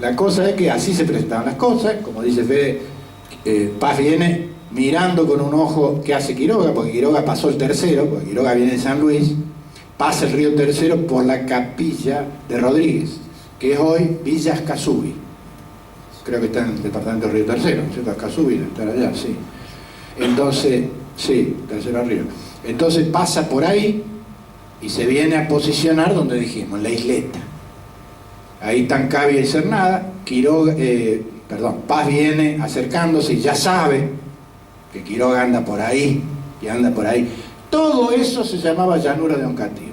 La cosa es que así se presentaban las cosas, como dice Fede, Paz viene mirando con un ojo que hace Quiroga, porque Quiroga pasó el tercero, porque Quiroga viene de San Luis, pasa el río Tercero por la capilla de Rodríguez, que es hoy Villa Escazúbil. Creo que está en el departamento de Río Tercero, ¿cierto? Escazúbil, está allá, sí. Entonces, sí, Tercero arriba. Entonces pasa por ahí y se viene a posicionar donde dijimos, la isleta. Ahí están Cavia y Cernada, Paz viene acercándose y ya sabe que Quiroga anda por ahí, que anda por ahí. Todo eso se llamaba llanura de Oncativo.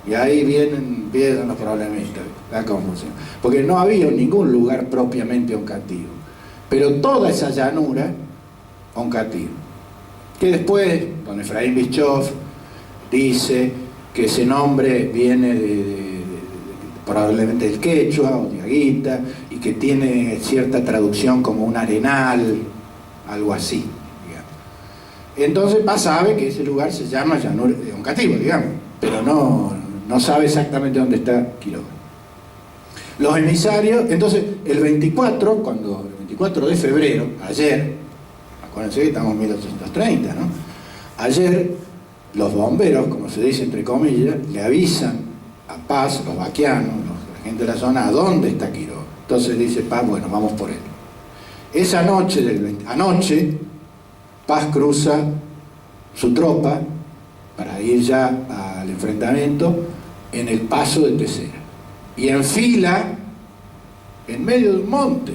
Y ahí vienen los problemitas, la confusión. Porque no había ningún lugar propiamente oncativo. Pero toda esa llanura, Oncativo. Que después, don Efraín Bischoff dice que ese nombre viene probablemente del quechua o de Aguita, y que tiene cierta traducción como un arenal, algo así, digamos. Entonces Paz sabe que ese lugar se llama llanura de Oncativo, digamos, pero no sabe exactamente dónde está Quiroga. Los emisarios, entonces el 24 de febrero, ayer, acuérdense que estamos en 1830, ¿no? Ayer los bomberos, como se dice entre comillas, le avisan a Paz, los vaquianos, la gente de la zona, a dónde está Quiroga. Entonces dice Paz, bueno, vamos por él. Esa anoche, Paz cruza su tropa para ir ya al enfrentamiento en el paso de Tercera. Y en fila, en medio de un monte,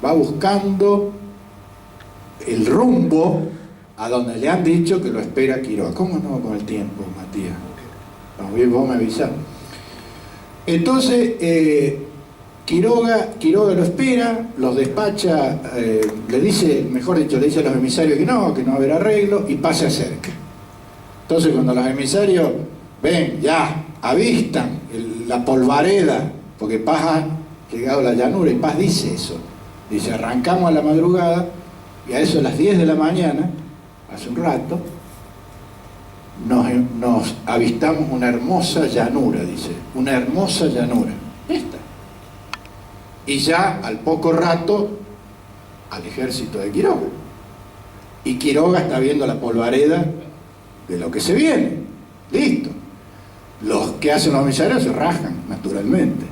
va buscando el rumbo a donde le han dicho que lo espera Quiroga. ¿Cómo no con el tiempo, Matías? Vamos bien, vos me avisás. Entonces, Quiroga lo espera, los despacha, le dice, mejor dicho, le dice a los emisarios que no va a haber arreglo, y Paz se acerca. Entonces, cuando los emisarios ven, ya, avistan la polvareda, porque Paz ha llegado a la llanura, y Paz dice eso. Dice, arrancamos a la madrugada, y a eso a las 10 de la mañana, hace un rato, nos avistamos una hermosa llanura, dice, una hermosa llanura. Esta. Y ya al poco rato, al ejército de Quiroga. Y Quiroga está viendo la polvareda de lo que se viene. Listo. Los que hacen los emisarios se rajan, naturalmente.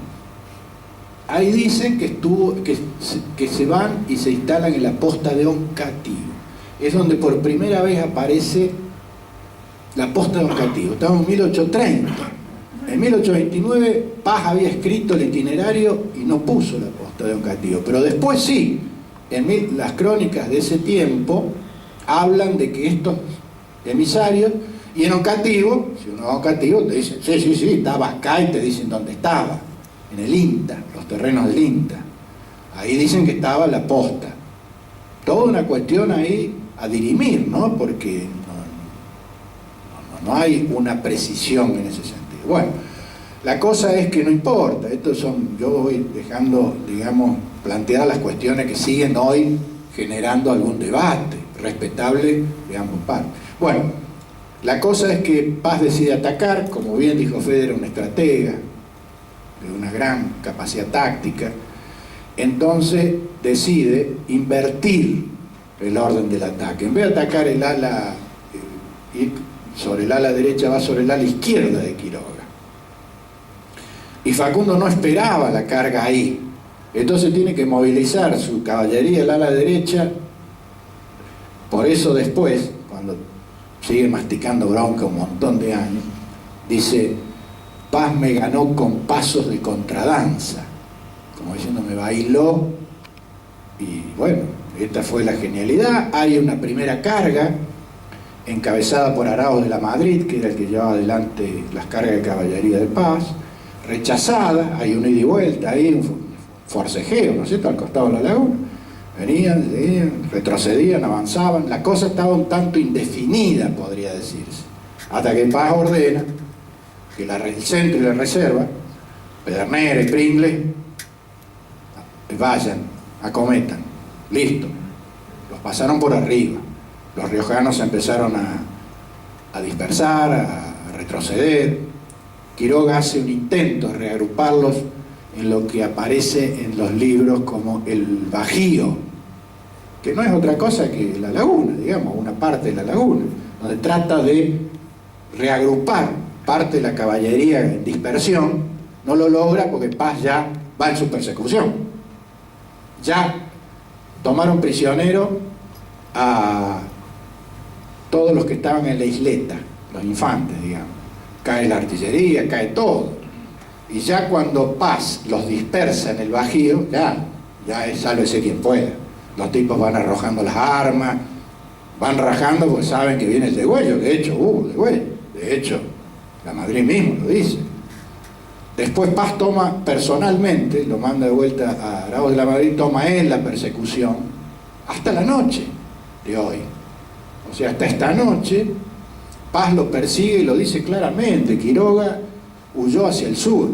Ahí dicen que se van y se instalan en la posta de Oncativo. Es donde por primera vez aparece la posta de Oncativo. Estamos en 1830. En 1829 Paz había escrito el itinerario y no puso la posta de Oncativo. Pero después sí, en las crónicas de ese tiempo hablan de que estos emisarios, y en Oncativo, si uno va a Oncativo, te dicen, sí, estaba acá, y te dicen dónde estaba, en el INTA, los terrenos del INTA. Ahí dicen que estaba la posta. Toda una cuestión ahí a dirimir, ¿no? Porque no hay una precisión en ese sentido. Bueno, la cosa es que no importa, yo voy dejando, digamos, planteadas las cuestiones que siguen hoy generando algún debate respetable de ambos partes. Bueno, la cosa es que Paz decide atacar, como bien dijo Fede, era un estratega de una gran capacidad táctica, entonces decide invertir el orden del ataque. En vez de atacar el ala, sobre el ala derecha, va sobre el ala izquierda de Quiroga. Y Facundo no esperaba la carga ahí, entonces tiene que movilizar su caballería el ala derecha. Por eso después, cuando sigue masticando bronca un montón de años, dice, Paz me ganó con pasos de contradanza, como diciendo, me bailó. Y bueno, esta fue la genialidad. Hay una primera carga encabezada por Arauz de la Madrid, que era el que llevaba adelante las cargas de caballería de Paz, rechazada. Hay un ida y vuelta ahí, un forcejeo, ¿no es cierto?, al costado de la laguna. Venían, retrocedían, avanzaban. La cosa estaba un tanto indefinida, podría decirse, hasta que Paz ordena que el centro y la reserva, Pedernera y Pringle, vayan, acometan. Listo. Los pasaron por arriba. Los riojanos empezaron a dispersar, a retroceder. Quiroga hace un intento de reagruparlos en lo que aparece en los libros como el Bajío, que no es otra cosa que la laguna, digamos, una parte de la laguna, donde trata de reagrupar parte de la caballería en dispersión. No lo logra porque Paz ya va en su persecución. Ya tomaron prisionero a todos los que estaban en la isleta, los infantes, digamos. Cae la artillería, cae todo. Y ya cuando Paz los dispersa en el Bajío, ya es sálvese quien pueda. Los tipos van arrojando las armas, van rajando porque saben que viene el degüello. De hecho, hubo degüello. De hecho, la Madrid mismo lo dice. Después Paz toma personalmente, lo manda de vuelta a Arauz de la Madrid, toma él la persecución hasta la noche de hoy. O sea, hasta esta noche Paz lo persigue y lo dice claramente. Quiroga huyó hacia el sur.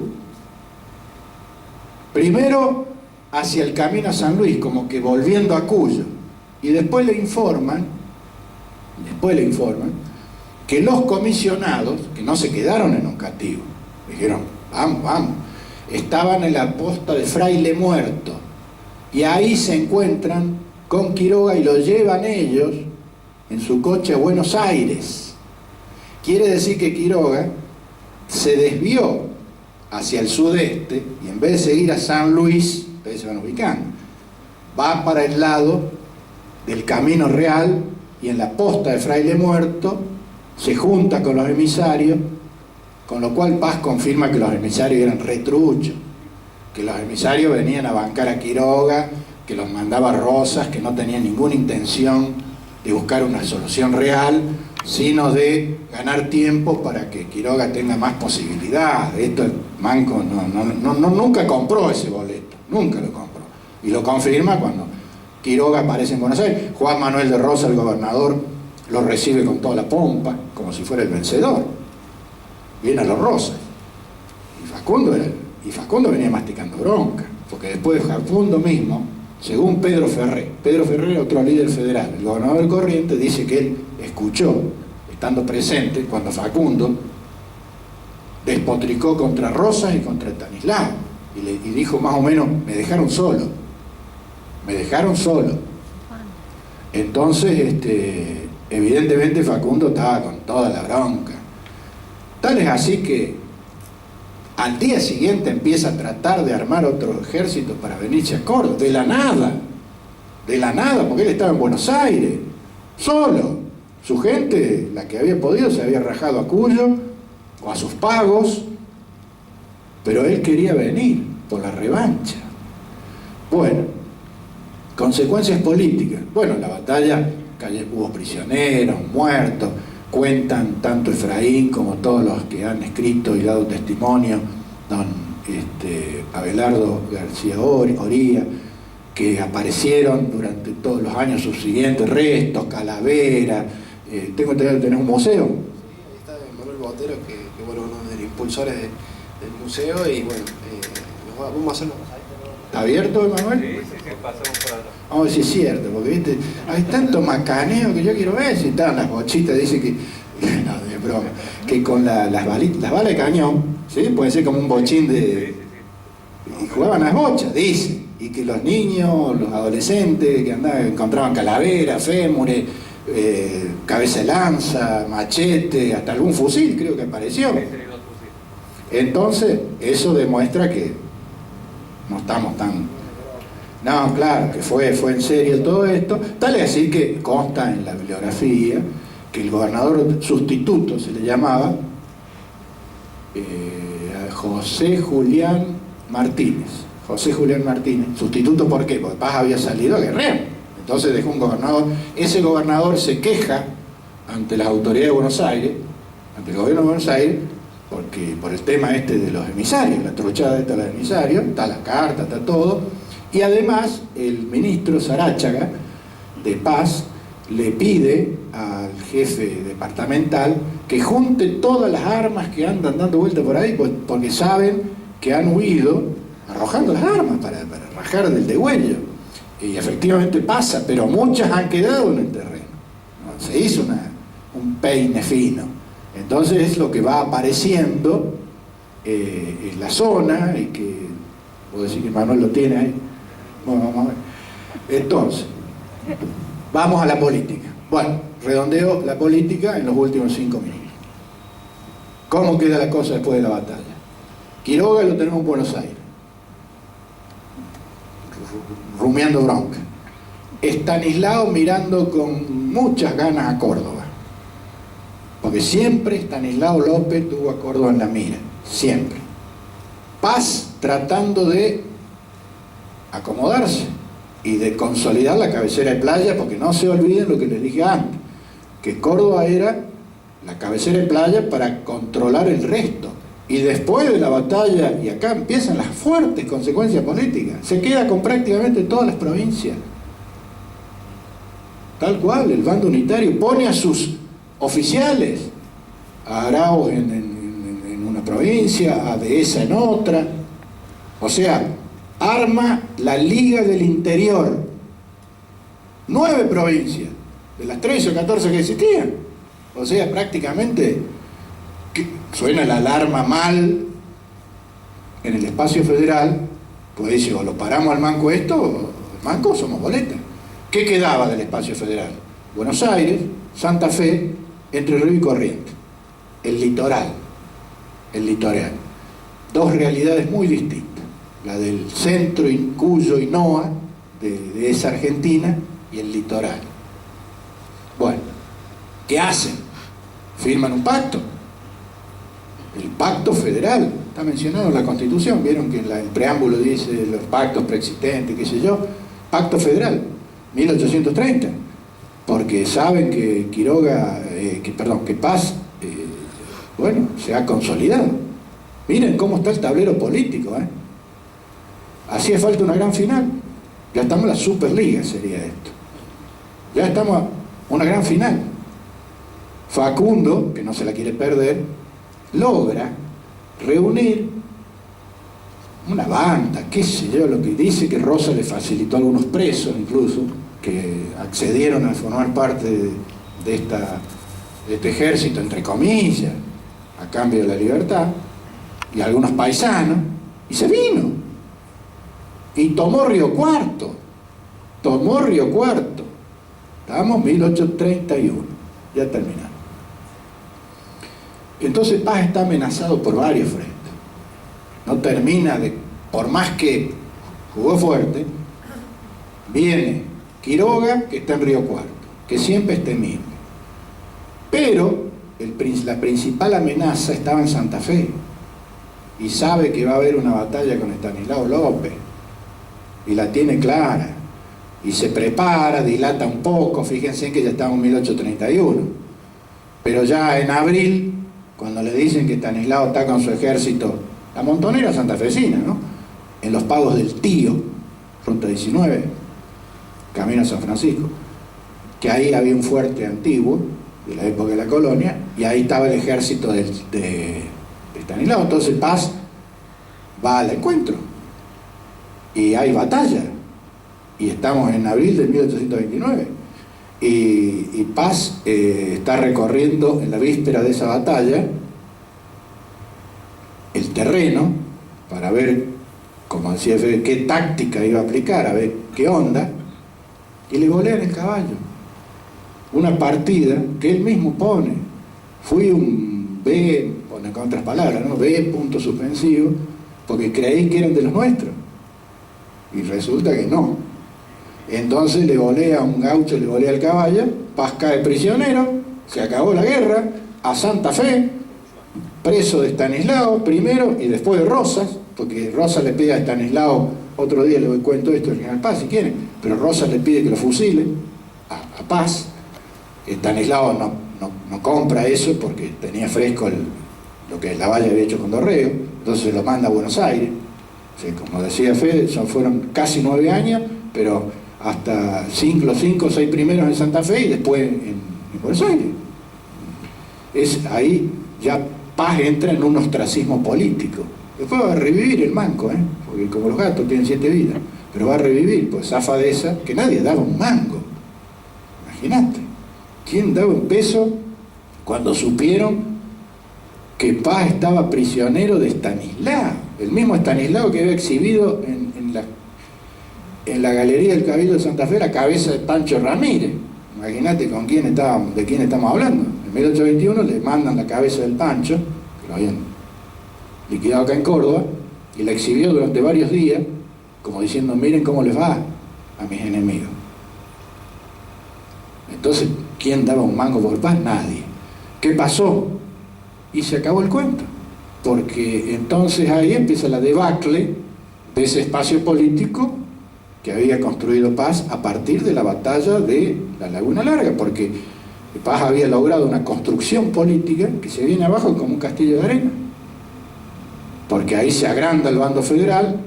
Primero hacia el camino a San Luis, como que volviendo a Cuyo. Y después le informan que los comisionados, que no se quedaron en un castigo, dijeron, vamos, vamos, estaban en la posta de Fraile Muerto, y ahí se encuentran con Quiroga y lo llevan ellos en su coche a Buenos Aires. Quiere decir que Quiroga se desvió hacia el sudeste y en vez de seguir a San Luis, ustedes se van ubicando, va para el lado del Camino Real y en la posta de Fraile Muerto se junta con los emisarios, con lo cual Paz confirma que los emisarios eran retruchos, que los emisarios venían a bancar a Quiroga, que los mandaba Rosas, que no tenían ninguna intención de buscar una solución real, sino de ganar tiempo para que Quiroga tenga más posibilidades. Esto el Manco nunca compró ese boleto, nunca lo compró. Y lo confirma cuando Quiroga aparece en Buenos Aires. Juan Manuel de Rosas, el gobernador, lo recibe con toda la pompa, como si fuera el vencedor. Viene a los Rosas. Y Facundo venía masticando bronca, porque después de Facundo mismo, según Pedro Ferré, otro líder federal, el gobernador de Corrientes, dice que él escuchó, estando presente, cuando Facundo despotricó contra Rosas y contra Estanislao, y dijo más o menos, me dejaron solo. Entonces, evidentemente Facundo estaba con toda la bronca. Tal es así que al día siguiente empieza a tratar de armar otro ejército para venirse a Córdoba, de la nada, porque él estaba en Buenos Aires, solo. Su gente, la que había podido, se había rajado a Cuyo o a sus pagos, pero él quería venir por la revancha. Bueno, consecuencias políticas. Bueno, en la batalla hubo prisioneros, muertos. Cuentan tanto Efraín como todos los que han escrito y dado testimonio, don Abelardo García Oría, que aparecieron durante todos los años subsiguientes, restos, calaveras. Tengo entendido que tenés un museo. Sí, ahí está Manuel Botero, que bueno, uno de los impulsores del museo, y bueno, vamos a hacerlo. ¿Está abierto, Manuel? Sí, pasamos por allá. Vamos a ver si es cierto, porque ¿viste? Hay tanto macaneo que yo quiero ver si estaban las bochitas, dice que, no, de broma, que con las balas de cañón, ¿sí? Puede ser como un bochín de... Y jugaban las bochas, dice, y que los niños, los adolescentes que andaban, encontraban calaveras, fémures, cabeza de lanza, machete, hasta algún fusil creo que apareció. Entonces, eso demuestra que no estamos tan... No, claro, que fue en serio todo esto. Tal es así que consta en la bibliografía que el gobernador sustituto, se le llamaba, José Julián Martínez. Sustituto, ¿por qué? Porque Paz había salido a guerrear. Entonces dejó un gobernador. Ese gobernador se queja ante las autoridades de Buenos Aires, ante el gobierno de Buenos Aires, porque por el tema de los emisarios, la truchada de los emisarios, está la carta, está todo. Y además el ministro Saráchaga de Paz le pide al jefe departamental que junte todas las armas que andan dando vuelta por ahí, porque saben que han huido arrojando las armas para rajar del degüello. Y efectivamente pasa, pero muchas han quedado en el terreno. Se hizo un peine fino. Entonces es lo que va apareciendo en la zona, y que puedo decir que Manuel lo tiene ahí. Bueno, vamos a ver. Entonces, vamos a la política. Bueno, redondeo la política en los últimos 5 minutos. ¿Cómo queda la cosa después de la batalla? Quiroga lo tenemos en Buenos Aires, rumiando bronca. Estanislao mirando con muchas ganas a Córdoba, porque siempre Estanislao López tuvo a Córdoba en la mira, siempre. Paz tratando de acomodarse y de consolidar la cabecera de playa, porque no se olviden lo que les dije antes, que Córdoba era la cabecera de playa para controlar el resto. Y después de la batalla, y acá empiezan las fuertes consecuencias políticas, se queda con prácticamente todas las provincias. Tal cual, el bando unitario pone a sus oficiales, a Arauz en una provincia, a Dehesa en otra. O sea, arma la Liga del Interior. 9 provincias, de las 13 o 14 que existían. O sea, prácticamente suena la alarma mal en el espacio federal, pues dice, o lo paramos al manco esto, o el manco somos boletas. ¿Qué quedaba del espacio federal? Buenos Aires, Santa Fe, Entre Ríos y Corrientes. El litoral. Dos realidades muy distintas. La del centro, Cuyo y Noa, de esa Argentina, y el litoral. Bueno, ¿qué hacen? Firman un pacto. El pacto federal, está mencionado en la Constitución, vieron que el preámbulo dice los pactos preexistentes, qué sé yo, pacto federal, 1830, porque saben que que Paz, bueno, se ha consolidado. Miren cómo está el tablero político, hacía falta una gran final, ya estamos en la Superliga, sería esto, ya estamos una gran final. Facundo, que no se la quiere perder, logra reunir una banda, qué sé yo, lo que dice que Rosa le facilitó a algunos presos incluso, que accedieron a formar parte de este ejército, entre comillas, a cambio de la libertad, y algunos paisanos, y se vino, y tomó Río Cuarto, estábamos 1831, ya terminamos. Entonces Paz está amenazado por varios frentes. No termina por más que jugó fuerte, viene Quiroga, que está en Río Cuarto, que siempre es temible. Pero la principal amenaza estaba en Santa Fe, y sabe que va a haber una batalla con Estanislao López, y la tiene clara, y se prepara, dilata un poco, fíjense que ya estamos en 1831, pero ya en abril, cuando le dicen que Estanislao está con su ejército, la montonera santafesina, ¿no?, en los pagos del Tío, ruta 19, camino a San Francisco, que ahí había un fuerte antiguo, de la época de la colonia, y ahí estaba el ejército de Estanislao. Entonces Paz va al encuentro, y hay batalla, y estamos en abril de 1829, y Paz está recorriendo en la víspera de esa batalla el terreno para ver, como decía Fede, qué táctica iba a aplicar, a ver qué onda, y le golean el caballo. Una partida que él mismo pone, fui un B, pone con otras palabras, ¿no?, B punto suspensivo, porque creí que eran de los nuestros, y resulta que no. Entonces le golea a un gaucho, le golea el caballo, Paz cae prisionero, se acabó la guerra, a Santa Fe, preso de Estanislao primero y después de Rosas, porque Rosas le pide a Estanislao, otro día le cuento esto al general Paz si quieren, pero Rosas le pide que lo fusile a Paz. Estanislao no compra eso porque tenía fresco lo que Lavalle había hecho con Dorrego, entonces lo manda a Buenos Aires. O sea, como decía Fede, fueron casi 9 años, pero hasta los 5 o 6 primeros en Santa Fe y después en Buenos Aires. Ahí ya Paz entra en un ostracismo político. Después va a revivir el manco, porque como los gatos tienen 7 vidas, pero va a revivir, pues zafa de esa, que nadie daba un mango. Imagínate, ¿quién daba un peso cuando supieron que Paz estaba prisionero de Estanislao? El mismo Estanislao que había exhibido en la galería del Cabildo de Santa Fe la cabeza de Pancho Ramírez. Imagínate de quién estamos hablando. En 1821 le mandan la cabeza del Pancho, que lo habían liquidado acá en Córdoba, y la exhibió durante varios días, como diciendo, miren cómo les va a mis enemigos. Entonces, ¿quién daba un mango por Paz? Nadie. ¿Qué pasó? Y se acabó el cuento, porque entonces ahí empieza la debacle de ese espacio político que había construido Paz a partir de la batalla de la Laguna Larga, porque Paz había logrado una construcción política que se viene abajo como un castillo de arena, porque ahí se agranda el bando federal,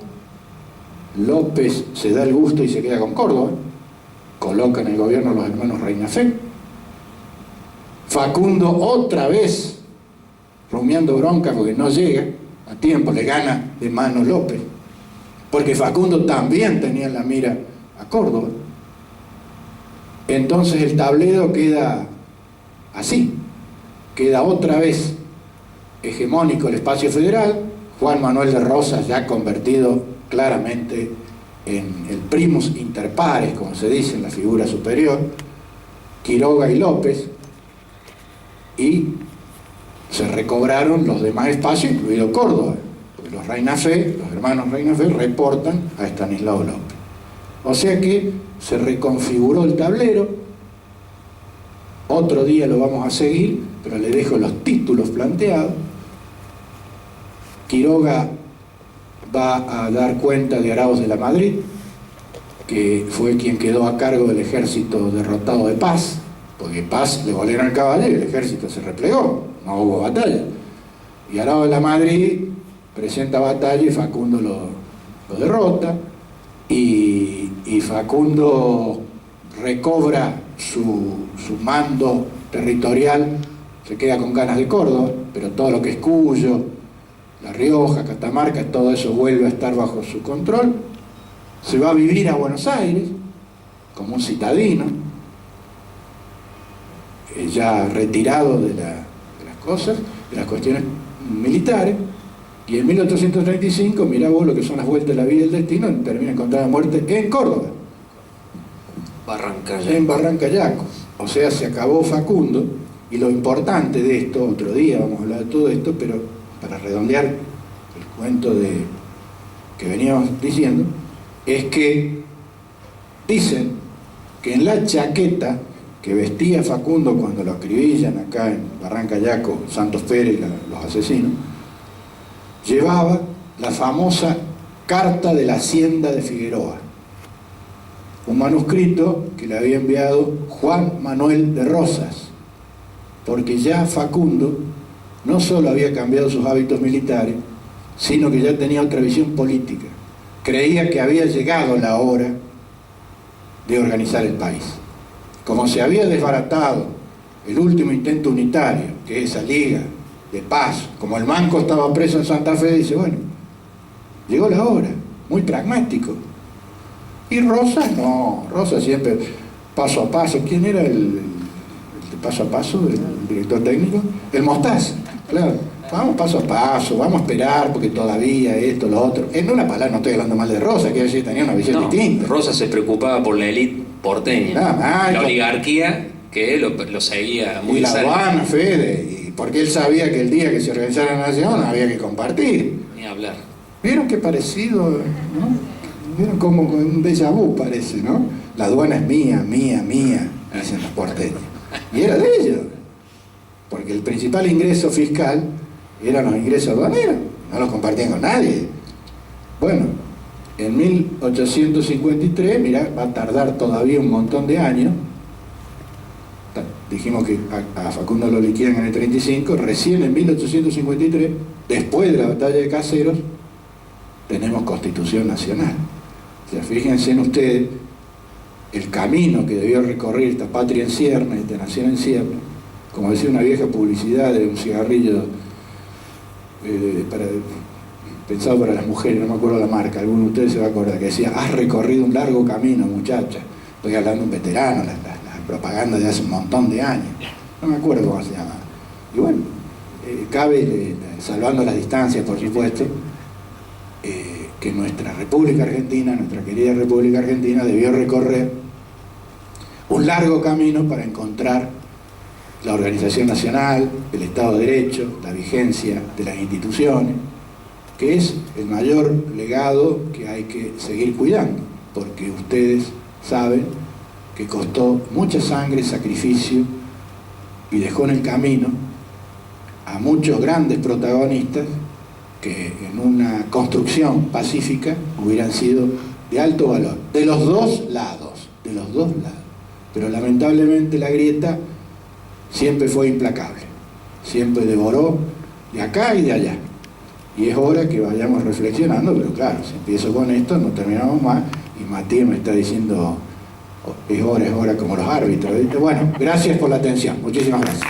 López se da el gusto y se queda con Córdoba, coloca en el gobierno a los hermanos Reinafé, Facundo otra vez rumiando bronca porque no llega a tiempo, le gana de mano López, porque Facundo también tenía en la mira a Córdoba. Entonces el tablero queda así, queda otra vez hegemónico el espacio federal, Juan Manuel de Rosas ya convertido claramente en el primus inter pares, como se dice en la figura superior, Quiroga y López, y se recobraron los demás espacios, incluido Córdoba, porque los Reinafé, los hermanos Reinafé, reportan a Estanislao López. O sea que se reconfiguró el tablero. Otro día lo vamos a seguir, pero le dejo los títulos planteados. Quiroga va a dar cuenta de Arauz de la Madrid, que fue quien quedó a cargo del ejército derrotado de Paz, porque Paz le volvieron el caballo y el ejército se replegó, no hubo batalla. Y Arauz de la Madrid presenta batalla y Facundo lo derrota, y Facundo recobra su mando territorial, se queda con ganas de Córdoba, pero todo lo que es Cuyo, La Rioja, Catamarca, todo eso vuelve a estar bajo su control. Se va a vivir a Buenos Aires como un citadino, ya retirado de las cosas, de las cuestiones militares, y en 1835, mirá vos lo que son las vueltas de la vida y el destino, termina encontrando la muerte en Córdoba, en Barrancayaco. O sea, se acabó Facundo, y lo importante de esto, otro día vamos a hablar de todo esto, pero para redondear el cuento que veníamos diciendo, es que dicen que en la chaqueta que vestía Facundo cuando lo acribillan acá en Barrancayaco, Santos Pérez, los asesinos, llevaba la famosa Carta de la Hacienda de Figueroa, un manuscrito que le había enviado Juan Manuel de Rosas, porque ya Facundo no solo había cambiado sus hábitos militares, sino que ya tenía otra visión política. Creía que había llegado la hora de organizar el país. Como se había desbaratado el último intento unitario, que es esa Liga de Paz, como el Manco estaba preso en Santa Fe, dice, bueno, llegó la hora, muy pragmático. Y Rosas no, Rosas siempre paso a paso. ¿Quién era el de paso a paso, el director técnico? El Mostaza, claro. Vamos paso a paso, vamos a esperar porque todavía esto, lo otro. En una palabra, no estoy hablando mal de Rosas, quiero decir, tenía una visión distinta. Rosas se preocupaba por la élite porteña, la oligarquía que lo seguía muy cerca. Y la aduana, Fede, porque él sabía que el día que se organizara la nación había que compartir. Ni hablar. ¿Vieron qué parecido, no? ¿Vieron como un déjà vu parece, no? La aduana es mía, mía, mía, dicen los porteños. Y era de ellos, porque el principal ingreso fiscal eran los ingresos aduaneros, no los compartían con nadie. Bueno, en 1853, mirá, va a tardar todavía un montón de años. Dijimos que a Facundo lo liquidan en el 35, recién en 1853, después de la batalla de Caseros, tenemos Constitución Nacional. O sea, fíjense en ustedes el camino que debió recorrer esta patria en ciernes, esta nación en ciernes, como decía una vieja publicidad de un cigarrillo pensado para las mujeres, no me acuerdo la marca, alguno de ustedes se va a acordar, que decía, has recorrido un largo camino, muchacha. Estoy hablando de un veterano, la propaganda de hace un montón de años, no me acuerdo cómo se llama. Y bueno, cabe, salvando las distancias por supuesto, que nuestra República Argentina, nuestra querida República Argentina, debió recorrer un largo camino para encontrar la organización nacional, el Estado de Derecho, la vigencia de las instituciones, que es el mayor legado que hay que seguir cuidando, porque ustedes saben que costó mucha sangre, sacrificio, y dejó en el camino a muchos grandes protagonistas que en una construcción pacífica hubieran sido de alto valor, de los dos lados, pero lamentablemente la grieta siempre fue implacable, siempre devoró de acá y de allá, y es hora que vayamos reflexionando, pero claro, si empiezo con esto no terminamos más, y Matías me está diciendo, es hora como los árbitros, ¿viste? Bueno, gracias por la atención, muchísimas gracias.